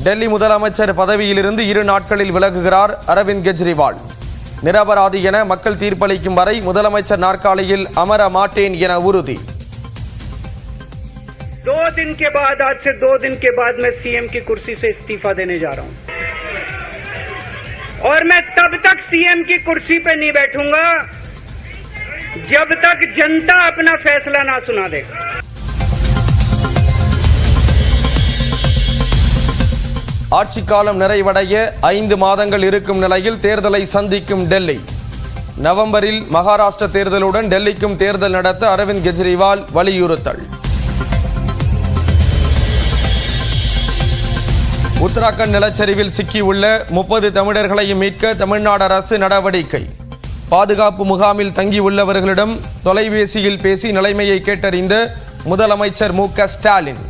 டெல்லி முதலமைச்சர் பதவியிலிருந்து 2 நாட்களில் விலகுகிறார் அரவிந்த் கெஜ்ரிவால். நிரபராதி என மக்கள் தீர்ப்பளிக்கும் வரை முதலமைச்சர் நாற்காலியில் அமர மாட்டேன் என உறுதி. 2 दिन के बाद, आज से 2 दिन के बाद मैं सीएम की कुर्सी से इस्तीफा देने जा रहा हूं और मैं तब तक सीएम की कुर्सी पे नहीं बैठूंगा जब तक जनता अपना फैसला ना सुना दे. ஆட்சி காலம் நிறைவடைய 5 மாதங்கள் இருக்கும் நிலையில் தேர்தலை சந்திக்கும் டெல்லி. நவம்பரில் மகாராஷ்டிர தேர்தலுடன் டெல்லிக்கும் தேர்தல் நடத்த அரவிந்த் கெஜ்ரிவால் வலியுறுத்தல். உத்தராகண்ட் நிலச்சரிவில் சிக்கியுள்ள 30 தமிழர்களையும் மீட்க தமிழ்நாடு அரசு நடவடிக்கை. பாதுகாப்பு முகாமில் தங்கியுள்ளவர்களிடம் தொலைபேசியில் பேசி நிலைமையை கேட்டறிந்த முதலமைச்சர் மு.க. ஸ்டாலின்.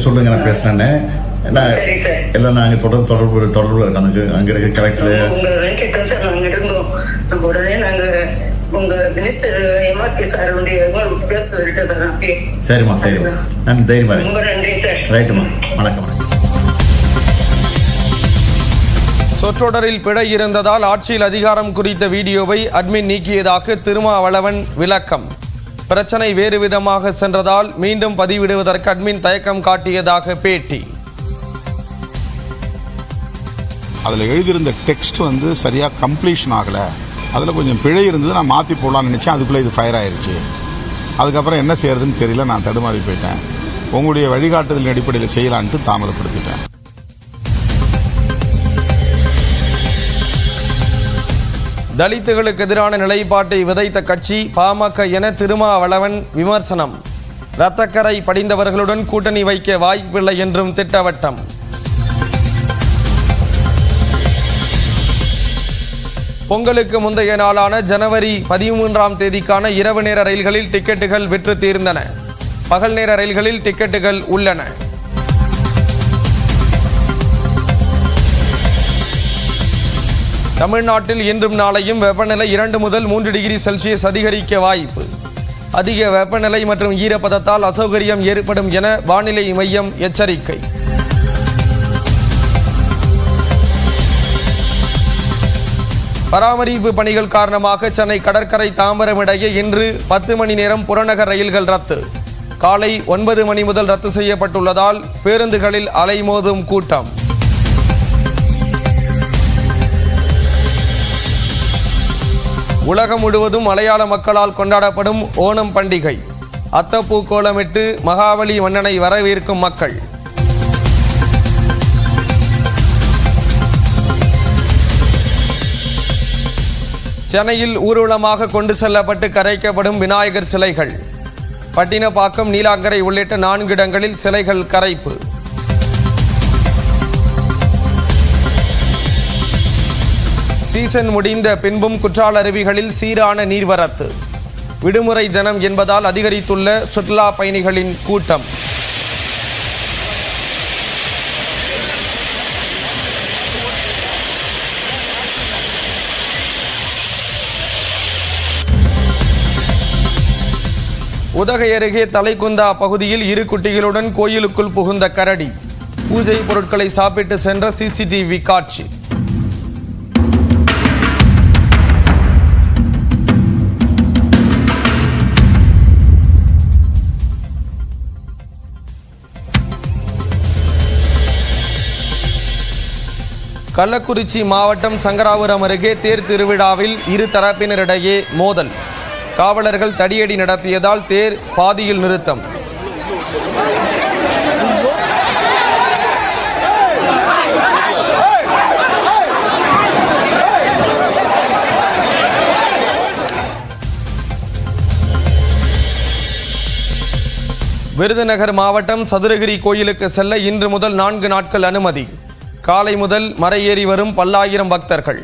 சொல்லுங்க, நான் பேசுறேன். எல்லாம் நாங்க தொடர்பு அங்க இருக்க கலெக்டர் உடனே நாங்க உங்க மினிஸ்டர் எம்ஆர்பி சார் பேச சொல்லிட்டேன் சார். சரிம்மா சரிம்மா, நான் தைரியமா ரொம்ப நன்றி சார். ரைட்டுமா, வணக்கம். சொற்றொடரில் பிழை இருந்ததால் ஆட்சியில் அதிகாரம் குறித்த வீடியோவை அட்மின் நீக்கியதாக திருமாவளவன் விளக்கம். பிரச்சனை வேறு விதமாக சென்றதால் மீண்டும் பதிவிடுவதற்கு அட்மின் தயக்கம் காட்டியதாக பேட்டி. அதில் எழுதியிருந்த டெக்ஸ்ட் சரியா கம்ப்ளீஷன் ஆகல, அதில் கொஞ்சம் பிழை இருந்தது. நான் மாற்றி போடலான்னு நினச்சேன், அதுக்குள்ளே இது ஃபயர் ஆயிடுச்சு. அதுக்கப்புறம் என்ன செய்யறதுன்னு தெரியல, நான் தடுமாறி போயிட்டேன். உங்களுடைய வழிகாட்டுதலின் அடிப்படையில் செய்யலான்ட்டு தாமதப்படுத்திட்டேன். தலித்துகளுக்கு எதிரான நிலைப்பாட்டை விதைத்த கட்சி பாமக என திருமாவளவன் விமர்சனம். இரத்தக்கரை படிந்தவர்களுடன் கூட்டணி வைக்க வாய்ப்பில்லை என்றும் திட்டவட்டம். பொங்கலுக்கு முந்தைய நாளான ஜனவரி 13ஆம் தேதிக்கான இரவு நேர ரயில்களில் டிக்கெட்டுகள் விற்று தீர்ந்தன. பகல் நேர ரயில்களில் டிக்கெட்டுகள் உள்ளன. தமிழ்நாட்டில் இன்றும் நாளையும் வெப்பநிலை 2 முதல் 3 டிகிரி செல்சியஸ் அதிகரிக்க வாய்ப்பு. அதிக வெப்பநிலை மற்றும் ஈரப்பதத்தால் அசௌகரியம் ஏற்படும் என வானிலை மையம் எச்சரிக்கை. பராமரிப்பு பணிகள் காரணமாக சென்னை கடற்கரை தாம்பரம் இடையே இன்று 10 மணி நேரம் புறநகர் ரயில்கள் ரத்து. காலை 9 மணி முதல் ரத்து செய்யப்பட்டுள்ளதால் பேருந்துகளில் அலைமோதும் கூட்டம். உலகம் முழுவதும் மலையாள மக்களால் கொண்டாடப்படும் ஓணம் பண்டிகை. அத்தப்பூ கோலமிட்டு மகாபலி மன்னனை வரவேற்கும் மக்கள். சென்னையில் ஊர்வலமாக கொண்டு செல்லப்பட்டு கரைக்கப்படும் விநாயகர் சிலைகள். பட்டினப்பாக்கம், நீலாங்கரை உள்ளிட்ட 4 இடங்களில் சிலைகள் கரைப்பு. சீசன் முடிந்த பின்பும் குற்றால அருவிகளில் சீரான நீர்வரத்து. விடுமுறை தினம் என்பதால் அதிகரித்துள்ள சுற்றுலா பயணிகளின் கூட்டம். உதகை அருகே தலைக்குந்தா பகுதியில் 2 குட்டிகளுடன் கோயிலுக்குள் புகுந்த கரடி. பூஜை பொருட்களை சாப்பிட்டு சென்ற சிசிடிவி காட்சி. கள்ளக்குறிச்சி மாவட்டம் சங்கராபுரம் அருகே தேர் திருவிழாவில் 2 தரப்பினரிடையே மோதல். காவலர்கள் தடியடி நடத்தியதால் தேர் பாதியில் நிறுத்தம். விருதுநகர் மாவட்டம் சதுரகிரி கோயிலுக்கு செல்ல இன்று முதல் 4 நாட்கள் அனுமதி. காலை முதல் மலையேறி வரும் பல்லாயிரம் பக்தர்கள்.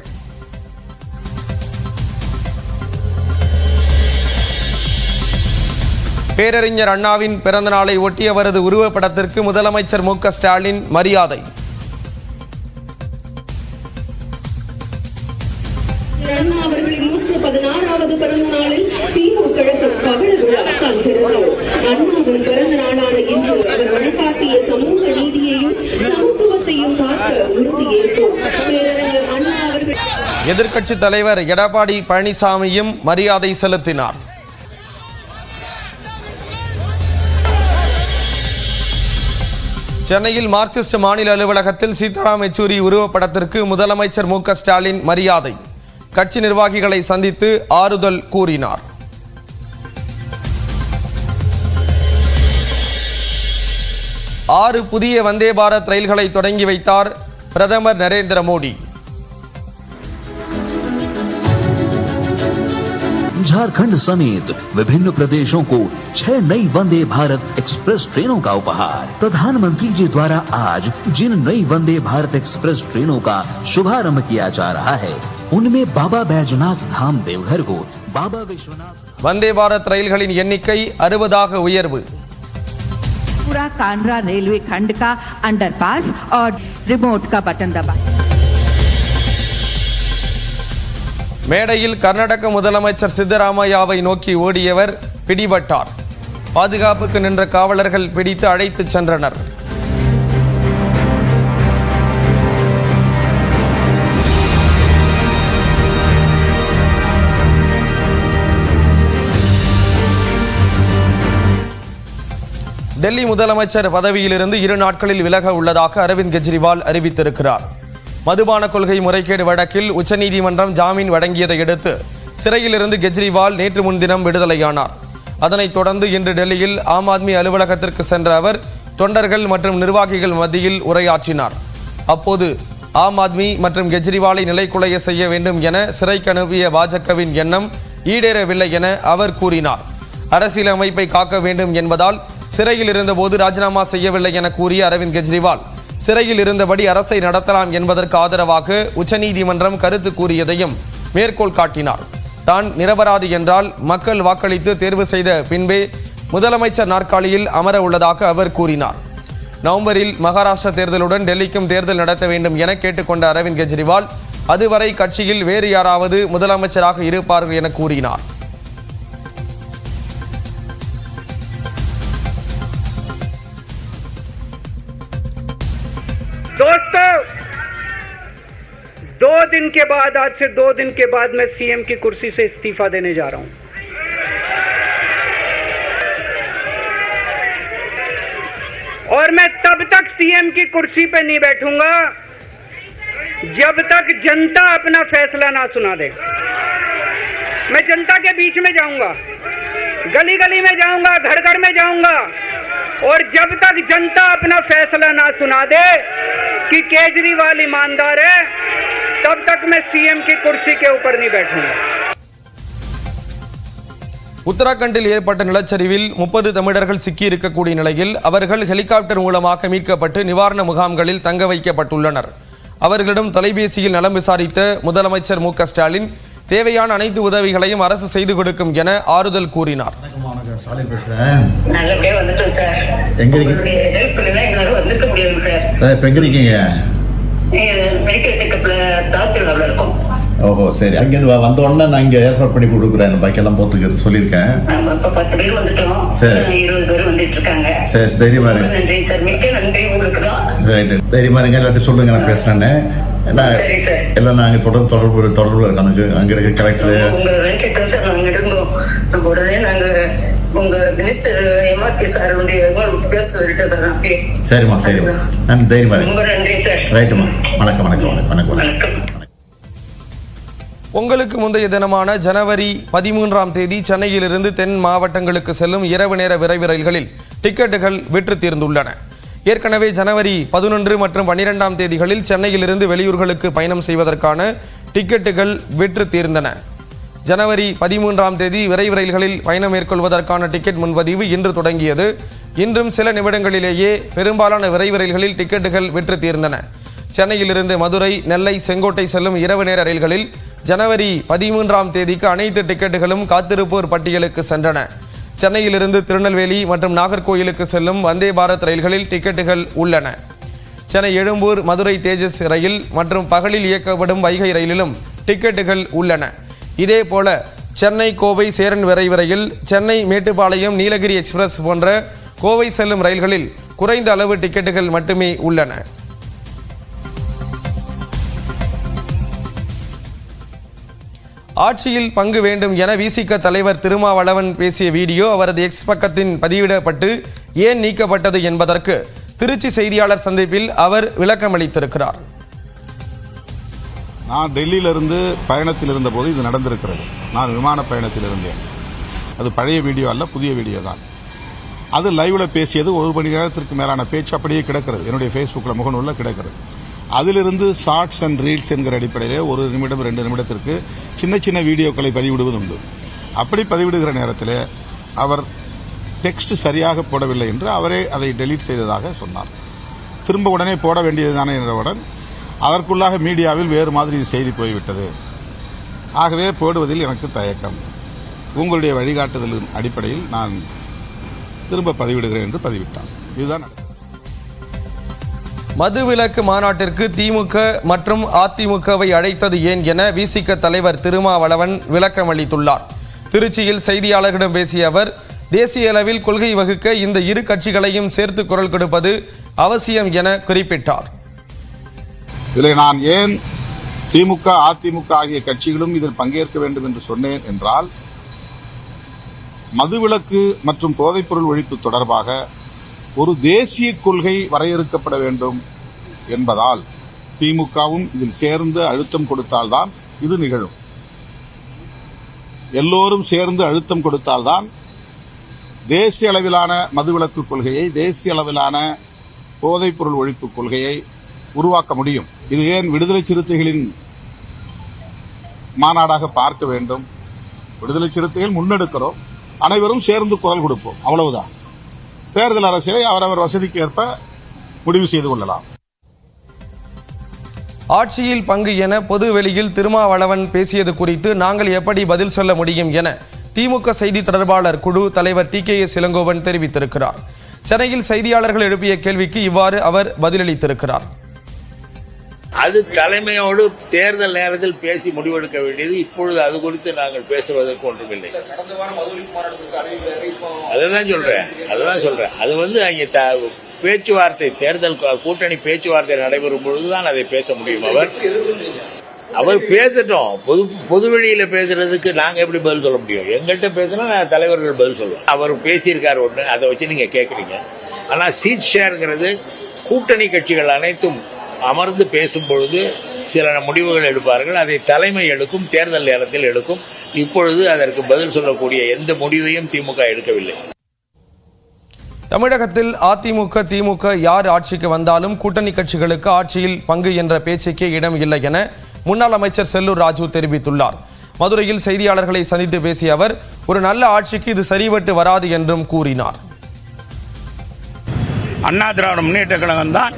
பேரறிஞர் அண்ணாவின் பிறந்த நாளை ஒட்டி அவரது உருவப்படத்திற்கு முதலமைச்சர் மு.க. ஸ்டாலின் மரியாதை. அவர்களின் 16வது பிறந்த நாளில் திமுக கழகம் பவள விழா காண்கிறது. அண்ணாவின் பிறந்த நாளான இன்று அவர் வழிகாட்டிய சமூக நீதியையும் சமத்துவத்தையும் காக்க உறுதியேற்போம். பேரறிஞர் அண்ணா அவர்கள் எதிர்க்கட்சித் தலைவர் எடப்பாடி பழனிசாமியும் மரியாதை செலுத்தினார். சென்னையில் மார்க்சிஸ்ட் மாநில அலுவலகத்தில் சீதாராம் யெச்சூரி உருவப்படத்திற்கு முதலமைச்சர் மு.க. ஸ்டாலின் மரியாதை. கட்சி நிர்வாகிகளை சந்தித்து ஆறுதல் கூறினார். ஆறு புதிய வந்தே பாரத் ரயில்களை தொடங்கி வைத்தார் பிரதமர் நரேந்திர மோடி. झारखंड समेत विभिन्न प्रदेशों को 6 नई वंदे भारत एक्सप्रेस ट्रेनों का उपहार। प्रधानमंत्री जी द्वारा आज जिन नई वंदे भारत एक्सप्रेस ट्रेनों का शुभारंभ किया जा रहा है उनमें बाबा बैजनाथ धाम देवघर को बाबा विश्वनाथ வந்தே பாரத் ரயில்களின் எண்ணிக்கை 60ஆக உயர்வு. पूरा कांड्रा रेलवे खंड का अंडरपास और रिमोट का बटन दबाएं। மேடையில் கர்நாடக முதலமைச்சர் சித்தராமையாவை நோக்கி ஓடியவர் பிடிபட்டார். பாதுகாப்புக்கு நின்ற காவலர்கள் பிடித்து அழைத்துச் சென்றனர். டெல்லி முதலமைச்சர் பதவியிலிருந்து 2 நாட்களில் விலக உள்ளதாக அரவிந்த் கெஜ்ரிவால் அறிவித்திருக்கிறார். மதுபான கொள்கை முறைகேடு வழக்கில் உச்சநீதிமன்றம் ஜாமீன் வழங்கியதை அடுத்து சிறையிலிருந்து கெஜ்ரிவால் நேற்று முன்தினம் விடுதலையானார். அதனைத் தொடர்ந்து இன்று டெல்லியில் ஆம் ஆத்மி அலுவலகத்திற்கு சென்ற அவர் தொண்டர்கள் மற்றும் நிர்வாகிகள் மத்தியில் உரையாற்றினார். அப்போது ஆம் ஆத்மி மற்றும் கெஜ்ரிவாலை நிலைக்குலைய செய்ய வேண்டும் என சிறைக்கு அனுப்பிய பாஜகவின் எண்ணம் ஈடேறவில்லை என அவர் கூறினார். அரசியல் அமைப்பை காக்க வேண்டும் என்பதால் சிறையில் இருந்தபோது ராஜினாமா செய்யவில்லை என கூறிய அரவிந்த் கெஜ்ரிவால் சிறையில் இருந்தபடி அரசை நடத்தலாம் என்பதற்கு ஆதரவாக உச்சநீதிமன்றம் கருத்து கூறியதையும் மேற்கோள் காட்டினார். தான் நிரபராதி என்றால் மக்கள் வாக்களித்து தேர்வு செய்த பின்பே முதலமைச்சர் நாற்காலியில் அமர உள்ளதாக அவர் கூறினார். நவம்பரில் மகாராஷ்டிரா தேர்தலுடன் டெல்லிக்கும் தேர்தல் நடத்த வேண்டும் என கேட்டுக்கொண்ட அரவிந்த் கெஜ்ரிவால் அதுவரை கட்சியில் வேறு யாராவது முதலமைச்சராக இருப்பார்கள் என கூறினார். दोस्तों, 2 दिन के बाद, आज से 2 दिन के बाद मैं सीएम की कुर्सी से इस्तीफा देने जा रहा हूं। और मैं तब तक सीएम की कुर्सी पे नहीं बैठूंगा जब तक जनता अपना फैसला ना सुना दे। मैं जनता के बीच में जाऊंगा, गली गली में जाऊंगा, घर घर में जाऊंगा, और जब तक जनता अपना फैसला ना सुना दे कि केजरीवाल ईमानदार है, तब तक मैं सीएम की कुर्सी के ऊपर नहीं बैठूंगा। உத்தராகண்டில் ஏற்பட்ட நிலச்சரிவில் 30 தமிழர்கள் சிக்கியிருக்கக்கூடிய நிலையில் அவர்கள் ஹெலிகாப்டர் மூலமாக மீட்கப்பட்டு நிவாரண முகாம்களில் தங்க வைக்கப்பட்டுள்ளனர். அவர்களிடம் தொலைபேசியில் நலம் விசாரித்த முதலமைச்சர் மு.க. ஸ்டாலின் தேவையான அனைத்து உதவிகளையும் அரசு செய்து கொடுக்கும் என ஆறுதல் கூறினார். நல்லபடியா வந்துட்டோம் சார். எங்க இருக்கீங்க? ஹெல்ப் பண்ணா எங்களால வந்துக்க முடியாது சார். இப்ப எங்க இருக்கீங்க? மெடிக்கல் செக்அப்ல தாசில்தார்ல இருக்கோம். ஓஹோ, சரி. அங்கிருந்து வந்த உடனே நான் இங்க ஏற்பாடு பண்ணி கொடுக்குறேன். பாக்கெல்லாம் போத்துக்கு சொல்லியிருக்கேன். நம்ம இப்ப 10 பேர் வந்துட்டோம். சரி. 20 பேர் வந்துட்டு இருக்காங்க. சரி, தைரியமா இருங்க. நன்றி சார், மிக்க நன்றி உங்களுக்கு தான். ரைட், தைரியமா இருங்க. எல்லாத்தையும் சொல்லுங்க, நான் பேசுறேன்னு. சரி சார். எல்லாம் நாங்க தொடர்புல இருக்காங்க. அங்க இருக்க கலெக்டர் உங்க நினைச்சிட்டு சார் நாங்க இருந்தோம். நம்ம உடனே நாங்க உங்க மினிஸ்டர் எம்ஆர்பி சார் பேச சொல்லிட்டேன் சார். அப்பயே சரிம்மா, சரிம்மா. நான் தைரியமா இருங்க. ரொம்ப நன்றி சார். ரைட்டுமா. வணக்கம் வணக்கம் வணக்கம் வணக்கம். பொங்கலுக்கு முந்தைய தினமான ஜனவரி 13ஆம் தேதி சென்னையிலிருந்து தென் மாவட்டங்களுக்கு செல்லும் இரவு நேர விரைவு ரயில்களில் டிக்கெட்டுகள் விற்று தீர்ந்துள்ளன. ஏற்கனவே ஜனவரி 11 மற்றும் 12ஆம் தேதிகளில் சென்னையிலிருந்து வெளியூர்களுக்கு பயணம் செய்வதற்கான டிக்கெட்டுகள் விற்று தீர்ந்தன. ஜனவரி 13ஆம் தேதி விரைவு ரயில்களில் பயணம் மேற்கொள்வதற்கான டிக்கெட் முன்பதிவு இன்று தொடங்கியது. இன்றும் சில நிமிடங்களிலேயே பெரும்பாலான விரைவு ரயில்களில் டிக்கெட்டுகள் விற்று தீர்ந்தன. சென்னையிலிருந்து மதுரை, நெல்லை, செங்கோட்டை செல்லும் இரவு நேர ரயில்களில் ஜனவரி 13ஆம் தேதிக்கு அனைத்து டிக்கெட்டுகளும் காத்திருப்போர் பட்டியலுக்கு சென்றன. சென்னையிலிருந்து திருநெல்வேலி மற்றும் நாகர்கோயிலுக்கு செல்லும் வந்தே பாரத் ரயில்களில் டிக்கெட்டுகள் உள்ளன. சென்னை எழும்பூர், மதுரை தேஜஸ் ரயில் மற்றும் பகலில் இயக்கப்படும் வைகை ரயிலிலும் டிக்கெட்டுகள் உள்ளன. இதேபோல சென்னை கோவை சேரன் விரைவு ரயில், சென்னை மேட்டுப்பாளையம் நீலகிரி எக்ஸ்பிரஸ் போன்ற கோவை செல்லும் ரயில்களில் குறைந்த அளவு டிக்கெட்டுகள் மட்டுமே உள்ளன. ஆட்சியில் பங்கு வேண்டும் என விசிக தலைவர் திருமாவளவன் பேசிய வீடியோ அவரது எக்ஸ் பக்கத்தின் பதிவிடப்பட்டு ஏன் நீக்கப்பட்டது என்பதற்கு திருச்சி செய்தியாளர் சந்திப்பில் அவர் விளக்கமளித்திருக்கிறார். நான் டெல்லியிலிருந்து பயணத்தில் இருந்தபோது இது நடந்திருக்கிறது. நான் விமான பயணத்தில் இருந்தேன். அது பழைய வீடியோ அல்ல, புதிய வீடியோ தான். அது லைவ்ல பேசியது 1 மணி நேரத்திற்கு மேலான பேச்சு அப்படியே கிடக்கிறது. என்னுடைய ஃபேஸ்புக்கில் முகநூலில் கிடக்கிறது. அதிலிருந்து ஷார்ட்ஸ் அண்ட் ரீல்ஸ் என்கிற அடிப்படையிலே 1 நிமிடம் 2 நிமிடத்திற்கு சின்ன சின்ன வீடியோக்களை பதிவிடுவது உண்டு. அப்படி பதிவிடுகிற நேரத்தில் அவர் டெக்ஸ்ட் சரியாக போடவில்லை என்று அவரே அதை டெலீட் செய்ததாக சொன்னார். திரும்ப உடனே போட வேண்டியதுதானே என்றவுடன் அதற்குள்ளாக மீடியாவில் வேறு மாதிரி செய்தி போய்விட்டது. ஆகவே போடுவதில் எனக்கு தயக்கம். உங்களுடைய வழிகாட்டுதலின் அடிப்படையில் நான் திரும்ப பதிவிடுகிறேன் என்று பதிவிட்டான். இதுதான் மதுவிலக்கு மாநாட்டிற்கு திமுக மற்றும் அதிமுகவை அழைத்தது ஏன் என விசிக தலைவர் திருமாவளவன் விளக்கம் அளித்துள்ளார். திருச்சியில் செய்தியாளர்களிடம் பேசிய அவர், தேசிய அளவில் கொள்கை வகுக்க இந்த இரு கட்சிகளையும் சேர்த்து குரல் கொடுப்பது அவசியம் என குறிப்பிட்டார். இதில் நான் ஏன் திமுக அதிமுக ஆகிய கட்சிகளும் இதில் பங்கேற்க வேண்டும் என்று சொன்னேன் என்றால், மதுவிலக்கு மற்றும் போதைப்பொருள் ஒழிப்பு தொடர்பாக ஒரு தேசிய கொள்கை வரையறுக்கப்பட வேண்டும் என்பதால் திமுகவும் இதில் சேர்ந்து அழுத்தம் கொடுத்தால்தான் இது நிகழும். எல்லோரும் சேர்ந்து அழுத்தம் கொடுத்தால்தான் தேசிய அளவிலான மதுவிலக்கு கொள்கையை, தேசிய அளவிலான போதைப்பொருள் ஒழிப்பு கொள்கையை உருவாக்க முடியும். இது ஏன் விடுதலை சிறுத்தைகளின் மாநாடாக பார்க்க வேண்டும்? விடுதலை சிறுத்தைகள் முன்னெடுக்கிறோம், அனைவரும் சேர்ந்து குரல் கொடுப்போம், அவ்வளவுதான். தேர்தல் அரசியலை அவரவர் வசதிக்கு ஏற்ப முடிவு செய்து கொள்ளலாம். ஆட்சியில் பங்கு என பொது வெளியில் திருமாவளவன் பேசியது குறித்து நாங்கள் எப்படி பதில் சொல்ல முடியும் என திமுக செய்தி தொடர்பாளர் குழு தலைவர் TKS இளங்கோவன் தெரிவித்திருக்கிறார். சென்னையில் செய்தியாளர்கள் எழுப்பிய கேள்விக்கு இவ்வாறு அவர் பதிலளித்திருக்கிறார். அது தலைமையோடு தேர்தல் நேரத்தில் பேசி முடிவெடுக்க வேண்டியது. இப்பொழுது அது குறித்து நாங்கள் பேசுவதற்கு ஒன்றுமில்லை. அதுதான் சொல்றேன். அது அங்கே பேச்சுவார்த்தை, தேர்தல் கூட்டணி பேச்சுவார்த்தை நடைபெறும் பொழுதுதான் அதை பேச முடியும். அவர் பேசட்டும். பொதுவெளியில பேசுறதுக்கு நாங்க எப்படி பதில் சொல்ல முடியும்? எங்கள்கிட்ட பேசினா தலைவர்கள் பதில் சொல்லுவோம். அவர் பேசியிருக்காரு ஒண்ணு, அதை வச்சு நீங்க கேக்குறீங்க. ஆனா சீட் ஷேர்ங்கிறது கூட்டணி கட்சிகள் அனைத்தும் அமர்ந்து பேசும் பொழுது சில முடிவுகள் எடுப்பார்கள். அதை தலைமை எடுக்கும், தேர்தல் நேரத்தில் எடுக்கும். இப்பொழுது அதற்கு பதில் சொல்லக்கூடிய எந்த முடிவையும் திமுக எடுக்கவில்லை. தமிழகத்தில் அதிமுக திமுக யார் ஆட்சிக்கு வந்தாலும் கூட்டணி கட்சிகளுக்கு ஆட்சியில் பங்கு என்ற பேச்சுக்கே இடம் இல்லை என முன்னாள் அமைச்சர் செல்லூர் ராஜு தெரிவித்துள்ளார். மதுரையில் செய்தியாளர்களை சந்தித்து பேசிய அவர், ஒரு நல்ல ஆட்சிக்கு இது சரிபட்டு வராது என்றும் கூறினார். அண்ணா திராவிட முன்னேற்ற கழகம் தான்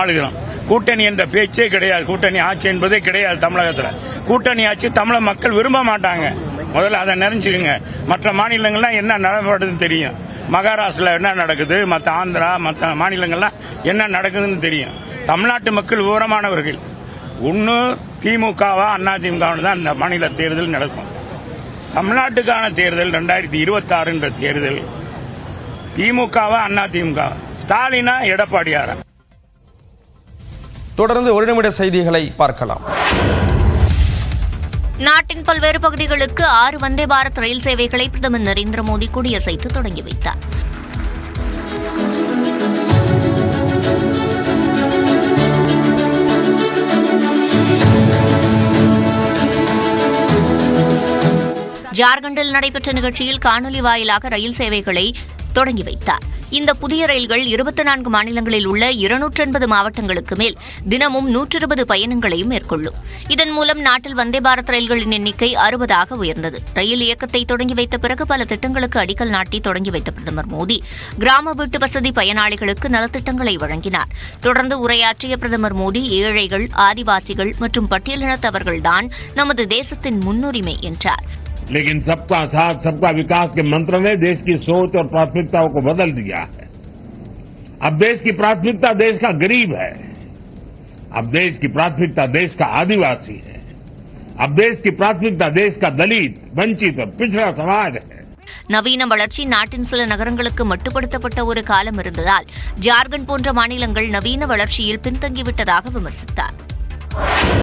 ஆளுகிறோம். கூட்டணி என்ற பேச்சே கிடையாது. கூட்டணி ஆட்சி என்பதே கிடையாது. தமிழகத்தில் கூட்டணி ஆட்சி தமிழக மக்கள் விரும்ப மாட்டாங்க. முதல்ல அதை நினைச்சுக்கோங்க. மற்ற மாநிலங்கள்லாம் என்ன நடப்படுதுன்னு தெரியும். மகாராஷ்டிரா என்ன நடக்குது, மற்ற ஆந்திரா, மற்ற மாநிலங்கள்லாம் என்ன நடக்குதுன்னு தெரியும். தமிழ்நாட்டு மக்கள் விவரமானவர்கள். ஒன்று திமுகவா அதிமுகவா தான் இந்த மாநில தேர்தல் நடக்கும். தமிழ்நாட்டுக்கான தேர்தல் 2026 தேர்தல் திமுகவா அதிமுக, ஸ்டாலினா எடப்பாடியாரா? தொடர்ந்து 1 நிமிட செய்திகளை பார்க்கலாம். நாட்டின் பல்வேறு பகுதிகளுக்கு 6 வந்தே பாரத் ரயில் சேவைகளை பிரதமர் நரேந்திர மோடி கொடியசைத்து தொடங்கி வைத்தார். ஜார்க்கண்டில் நடைபெற்ற நிகழ்ச்சியில் காணொலி வாயிலாக ரயில் சேவைகளை தொடங்கி வைத்தார். இந்த புதிய ரயில்கள் 24 மாநிலங்களில் உள்ள 280 மாவட்டங்களுக்கு மேல் தினமும் 120 பயணங்களையும் மேற்கொள்ளும். இதன் மூலம் நாட்டில் வந்தே பாரத் ரயில்களின் எண்ணிக்கை 60ஆக உயர்ந்தது. ரயில் இயக்கத்தை தொடங்கி வைத்த பிறகு பல திட்டங்களுக்கு அடிக்கல் நாட்டி தொடங்கி வைத்த பிரதமர் மோடி கிராம வீட்டு வசதி பயனாளிகளுக்கு நலத்திட்டங்களை வழங்கினார். தொடர்ந்து உரையாற்றிய பிரதமர் மோடி, ஏழைகள், ஆதிவாசிகள் மற்றும் பட்டியலினத்தவர்கள்தான் நமது தேசத்தின் முன்னுரிமை என்றார். लेकिन सबका साथ सबका विकास के मंत्र ने देश की सोच और प्राथमिकताओं को बदल दिया है. अब देश की प्राथमिकता देश का गरीब है. अब देश की प्राथमिकता देश का आदिवासी है. अब देश की प्राथमिकता देश का दलित, वंचित, पिछड़ा समाज है. நவீன வளர்ச்சி நாட்டின் சில நகரங்களுக்கு மட்டுப்படுத்தப்பட்ட ஒரு காலம் இருந்ததால் ஜார்க்கண்ட் போன்ற மாநிலங்கள் நவீன வளர்ச்சியில் பின்தங்கிவிட்டதாக விமர்சித்தார்.